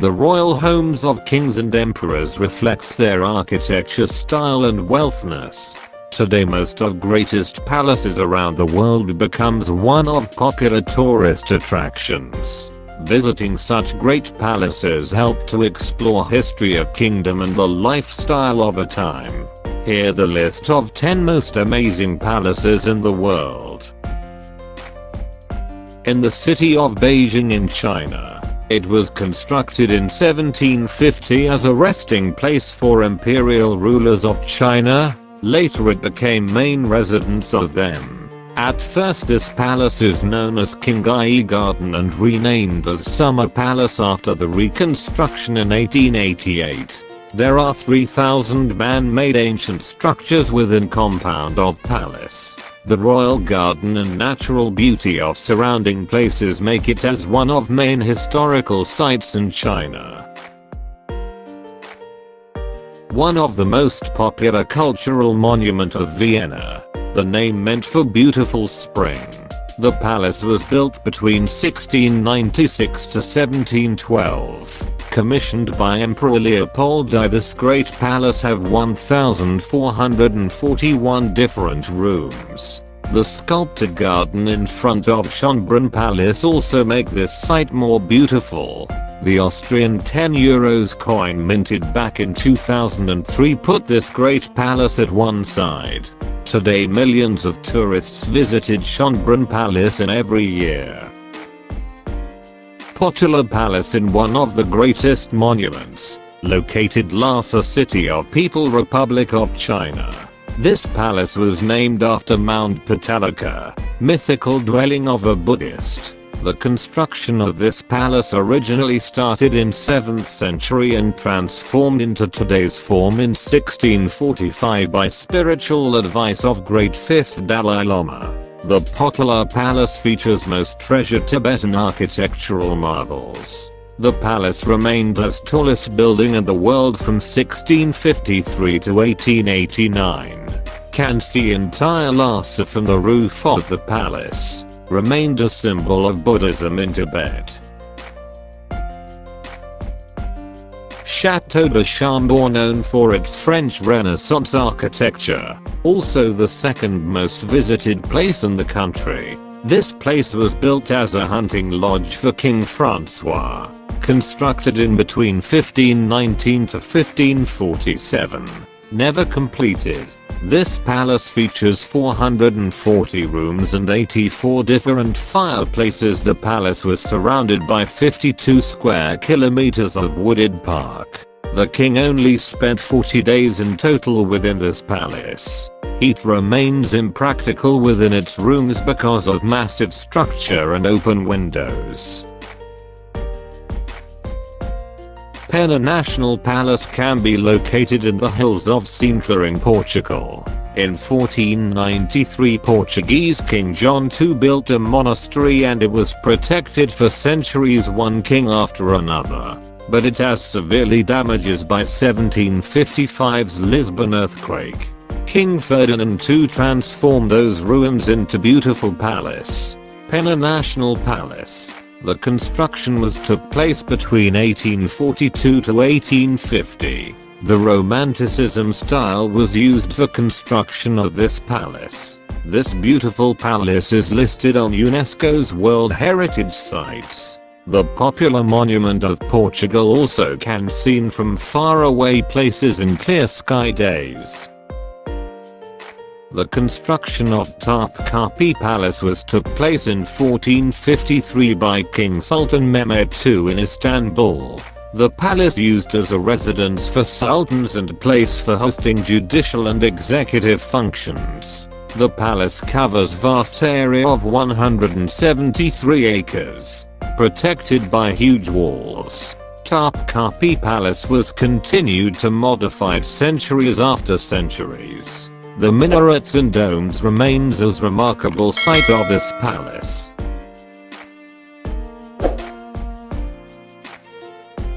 The royal homes of kings and emperors reflects their architecture style and wealthness. Today most of greatest palaces around the world becomes one of popular tourist attractions. Visiting such great palaces help to explore history of kingdom and the lifestyle of a time. Here the list of 10 most amazing palaces in the world. In the city of Beijing in China. It was constructed in 1750 as a resting place for imperial rulers of China. Later it became main residence of them. At first this palace is known as Qinghai Garden and renamed as Summer Palace after the reconstruction in 1888. There are 3,000 man-made ancient structures within compound of palace. The royal garden and natural beauty of surrounding places make it as one of main historical sites in China. One of the most popular cultural monument of Vienna. The name meant for beautiful spring. The palace was built between 1696 to 1712. Commissioned by Emperor Leopold I, this great palace have 1,441 different rooms. The sculpted garden in front of Schönbrunn Palace also make this site more beautiful. The Austrian €10 coin minted back in 2003 put this great palace at one side. Today millions of tourists visited Schönbrunn Palace in every year. Popular Palace in one of the greatest monuments, located Lhasa City of People Republic of China. This palace was named after Mount Pitalaka, mythical dwelling of a Buddhist. The construction of this palace originally started in 7th century and transformed into today's form in 1645 by spiritual advice of Great 5th Dalai Lama. The Potala Palace features most treasured Tibetan architectural marvels. The palace remained as tallest building in the world from 1653 to 1889. Can see entire Lhasa from the roof of the palace. Remained a symbol of Buddhism in Tibet. Château de Chambord, known for its French Renaissance architecture, also the second most visited place in the country. This place was built as a hunting lodge for King Francois, constructed in between 1519 to 1547. Never completed. This palace features 440 rooms and 84 different fireplaces. The palace was surrounded by 52 square kilometers of wooded park. The king only spent 40 days in total within this palace. Heat remains impractical within its rooms because of massive structure and open windows. Pena National Palace can be located in the hills of Sintra in Portugal. In 1493 Portuguese King John II built a monastery and it was protected for centuries, one king after another. But it has severely damaged by 1755's Lisbon earthquake. King Ferdinand II transformed those ruins into beautiful palace. Pena National Palace. The construction took place between 1842 to 1850. The Romanticism style was used for construction of this palace. This beautiful palace is listed on UNESCO's World Heritage Sites. The popular monument of Portugal also can be seen from far away places in clear sky days. The construction of Topkapi Palace took place in 1453 by King Sultan Mehmed II in Istanbul. The palace used as a residence for sultans and place for hosting judicial and executive functions. The palace covers vast area of 173 acres, protected by huge walls. Topkapi Palace was continued to modified centuries after centuries. The minarets and domes remains as remarkable site of this palace.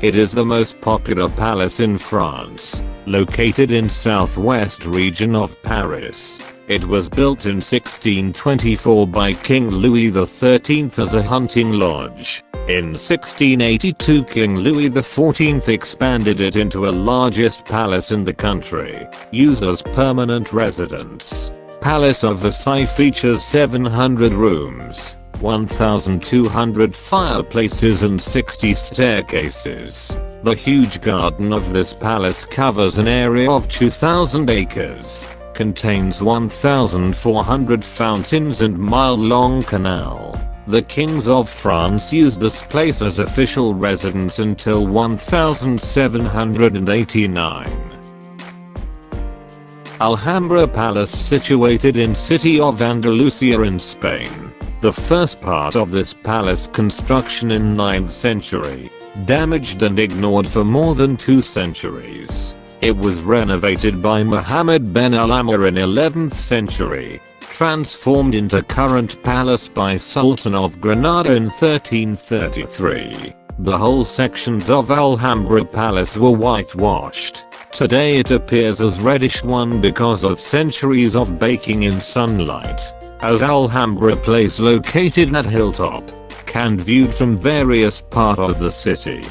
It is the most popular palace in France, located in southwest region of Paris. It was built in 1624 by King Louis XIII as a hunting lodge. In 1682 King Louis XIV expanded it into a largest palace in the country, used as permanent residence. Palace of Versailles features 700 rooms, 1,200 fireplaces and 60 staircases. The huge garden of this palace covers an area of 2,000 acres, contains 1,400 fountains and mile-long canal. The kings of France used this place as official residence until 1789. Alhambra Palace situated in city of Andalusia in Spain. The first part of this palace construction in 9th century, damaged and ignored for more than 2 centuries. It was renovated by Muhammad Ben Al-Ammar in 11th century, transformed into current palace by Sultan of Granada in 1333. The whole sections of Alhambra Palace were whitewashed. Today it appears as reddish one because of centuries of baking in sunlight. As Alhambra Place located at Hilltop, can viewed from various parts of the city.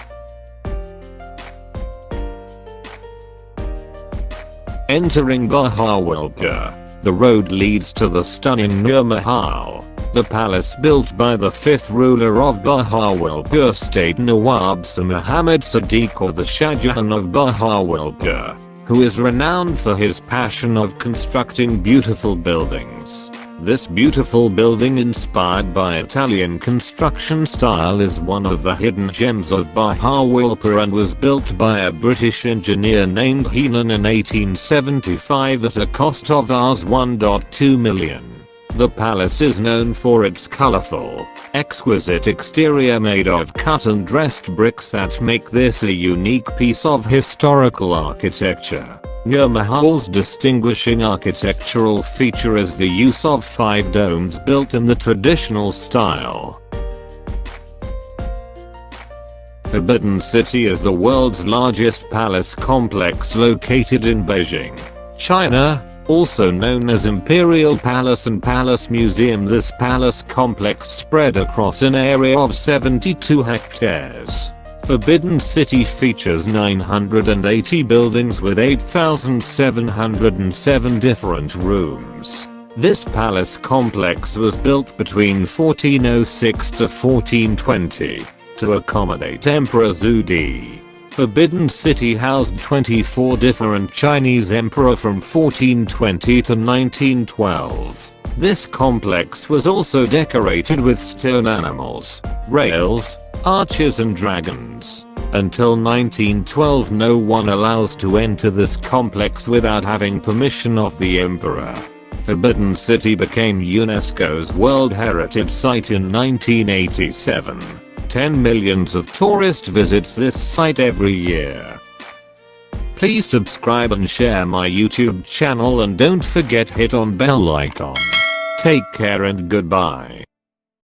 Entering Bahawalpur, the road leads to the stunning Nur Mahal, the palace built by the 5th ruler of Bahawalpur state Nawab Sir Muhammad Sadiq or the Shah Jahan of Bahawalpur, who is renowned for his passion of constructing beautiful buildings. This beautiful building inspired by Italian construction style is one of the hidden gems of Bahawalpur and was built by a British engineer named Heenan in 1875 at a cost of Rs 1.2 million. The palace is known for its colorful, exquisite exterior made of cut and dressed bricks that make this a unique piece of historical architecture. Nur Mahal's distinguishing architectural feature is the use of 5 domes built in the traditional style. Forbidden City is the world's largest palace complex located in Beijing, China, also known as Imperial Palace and Palace Museum. This palace complex spread across an area of 72 hectares. Forbidden City features 980 buildings with 8,707 different rooms. This palace complex was built between 1406 to 1420 to accommodate Emperor Zhu Di. Forbidden City housed 24 different Chinese emperors from 1420 to 1912. This complex was also decorated with stone animals, rails, archers and dragons. Until 1912 no one allows to enter this complex without having permission of the emperor. Forbidden City became UNESCO's World Heritage Site in 1987. 10 millions of tourists visits this site every year. Please subscribe and share my YouTube channel and don't forget hit on bell icon. Take care and goodbye.